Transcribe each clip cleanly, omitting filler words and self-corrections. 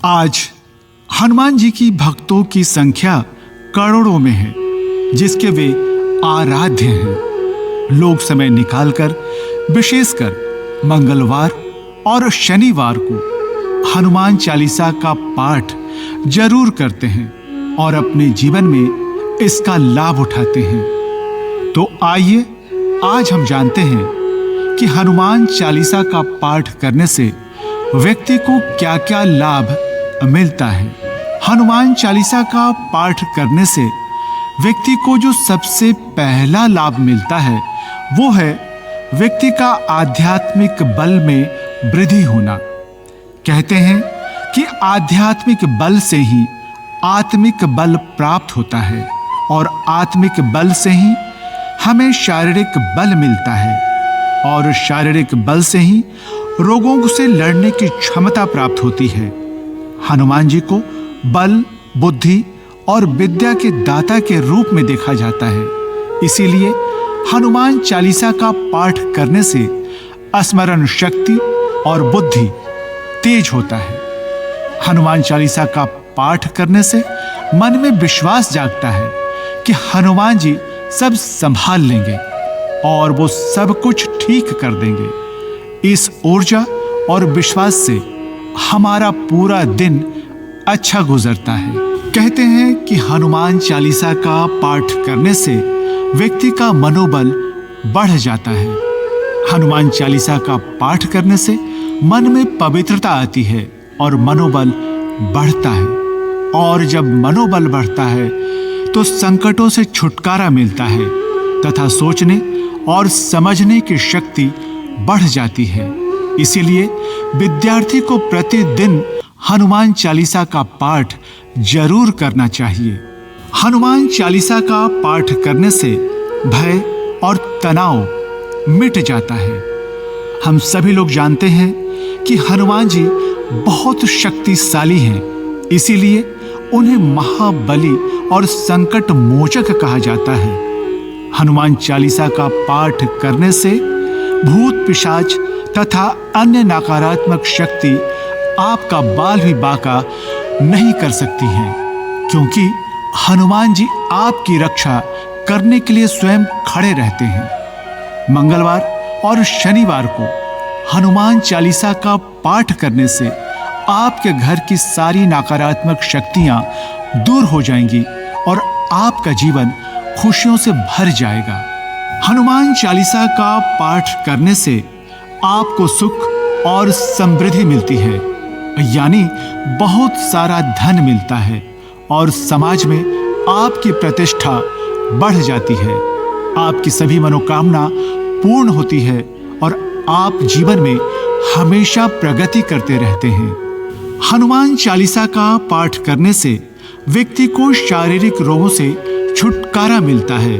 आज हनुमान जी की भक्तों की संख्या करोड़ों में है, जिसके वे आराध्य हैं। लोग समय निकालकर विशेषकर मंगलवार और शनिवार को हनुमान चालीसा का पाठ जरूर करते हैं और अपने जीवन में इसका लाभ उठाते हैं। तो आइए आज हम जानते हैं कि हनुमान चालीसा का पाठ करने से व्यक्ति को क्या-क्या लाभ मिलता है। हनुमान चालीसा का पाठ करने से व्यक्ति को जो सबसे पहला लाभ मिलता है वो है व्यक्ति का आध्यात्मिक बल में वृद्धि होना। कहते हैं कि आध्यात्मिक बल से ही आत्मिक बल प्राप्त होता है और आत्मिक बल से ही हमें शारीरिक बल मिलता है और शारीरिक बल से ही रोगों से लड़ने की क्षमता प्राप्त होती है। हनुमान जी को बल, बुद्धि और विद्या के दाता के रूप में देखा जाता है। इसीलिए हनुमान चालीसा का पाठ करने से स्मरण शक्ति और बुद्धि तेज होता है। हनुमान चालीसा का पाठ करने से मन में विश्वास जागता है कि हनुमान जी सब संभाल लेंगे और वो सब कुछ ठीक कर देंगे। इस ऊर्जा और विश्वास से हमारा पूरा दिन अच्छा गुजरता है। कहते हैं कि हनुमान चालीसा का पाठ करने से व्यक्ति का मनोबल बढ़ जाता है। हनुमान चालीसा का पाठ करने से मन में पवित्रता आती है और मनोबल बढ़ता है, और जब मनोबल बढ़ता है तो संकटों से छुटकारा मिलता है तथा सोचने और समझने की शक्ति बढ़ जाती है। इसीलिए विद्यार्थी को प्रतिदिन हनुमान चालीसा का पाठ जरूर करना चाहिए। हनुमान चालीसा का पाठ करने से भय और तनाव मिट जाता है। हम सभी लोग जानते हैं कि हनुमान जी बहुत शक्तिशाली हैं, इसीलिए उन्हें महाबली और संकट मोचक कहा जाता है। हनुमान चालीसा का पाठ करने से भूत पिशाच तथा अन्य नकारात्मक शक्ति आपका बाल भी बांका नहीं कर सकती हैं, क्योंकि हनुमान जी आपकी रक्षा करने के लिए स्वयं खड़े रहते हैं। मंगलवार और शनिवार को हनुमान चालीसा का पाठ करने से आपके घर की सारी नकारात्मक शक्तियां दूर हो जाएंगी और आपका जीवन खुशियों से भर जाएगा। हनुमान चालीसा का पाठ करने से आपको सुख और समृद्धि मिलती है, यानी बहुत सारा धन मिलता है और समाज में आपकी प्रतिष्ठा बढ़ जाती है। आपकी सभी मनोकामना पूर्ण होती है और आप जीवन में हमेशा प्रगति करते रहते हैं। हनुमान चालीसा का पाठ करने से व्यक्ति को शारीरिक रोगों से छुटकारा मिलता है।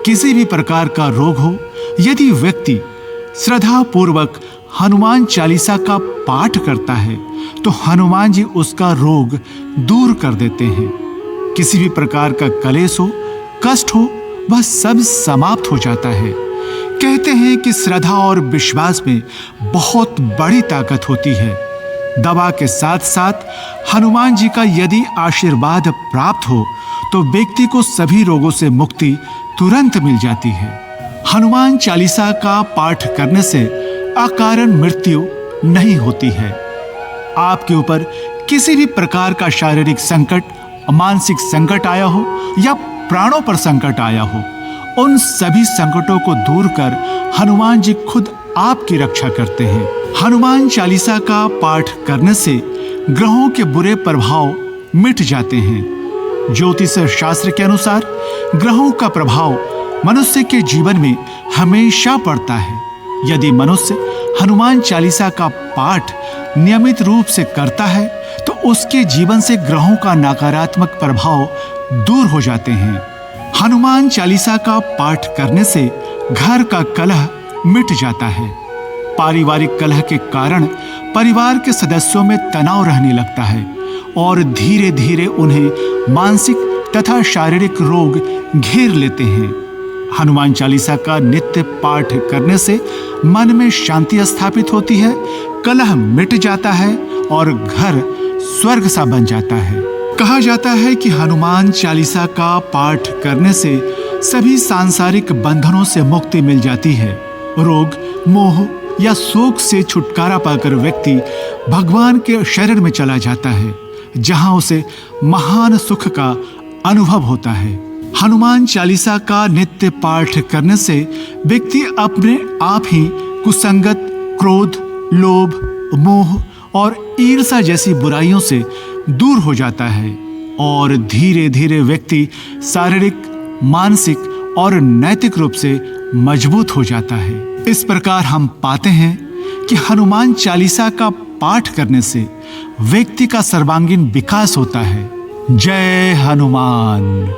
किसी भी प्रकार का रोग हो, यदि व्यक्ति श्रद्धा पूर्वक हनुमान चालीसा का पाठ करता है तो हनुमान जी उसका रोग दूर कर देते हैं। किसी भी प्रकार का कलेश हो, कष्ट हो, वह सब समाप्त हो जाता है। कहते हैं कि श्रद्धा और विश्वास में बहुत बड़ी ताकत होती है। दवा के साथ साथ हनुमान जी का यदि आशीर्वाद प्राप्त हो तो व्यक्ति को सभी रोगों से मुक्ति तुरंत मिल जाती है। हनुमान चालीसा का पाठ करने से अकारण मृत्यु नहीं होती है। आपके ऊपर किसी भी प्रकार का शारीरिक संकट, मानसिक संकट आया हो या प्राणों पर संकट आया हो, उन सभी संकटों को दूर कर हनुमान जी खुद आपकी रक्षा करते हैं। हनुमान चालीसा का पाठ करने से ग्रहों के बुरे प्रभाव मिट जाते हैं। ज्योतिष शास्त्र के अनुसार ग्रहों का प्रभाव मनुष्य के जीवन में हमेशा पड़ता है। यदि मनुष्य हनुमान चालीसा का पाठ नियमित रूप से करता है तो उसके जीवन से ग्रहों का नकारात्मक प्रभाव दूर हो जाते हैं। हनुमान चालीसा का पाठ करने से घर का कलह मिट जाता है। पारिवारिक कलह के कारण परिवार के सदस्यों में तनाव रहने लगता है और धीरे धीरे उन्हें मानसिक तथा शारीरिक रोग घेर लेते हैं। हनुमान चालीसा का नित्य पाठ करने से मन में शांति स्थापित होती है, कलह मिट जाता है और घर स्वर्ग सा बन जाता है। कहा जाता है कि हनुमान चालीसा का पाठ करने से सभी सांसारिक बंधनों से मुक्ति मिल जाती है। रोग, मोह या शोक से छुटकारा पाकर व्यक्ति भगवान के शरण में चला जाता है, जहां उसे महान सुख का अनुभव होता है। हनुमान चालीसा का नित्य पाठ करने से व्यक्ति अपने आप ही कुसंगत, क्रोध, लोभ, मोह और ईर्ष्या जैसी बुराइयों से दूर हो जाता है और धीरे धीरे व्यक्ति शारीरिक, मानसिक और नैतिक रूप से मजबूत हो जाता है। इस प्रकार हम पाते हैं कि हनुमान चालीसा का पाठ करने से व्यक्ति का सर्वांगीण विकास होता है। जय हनुमान।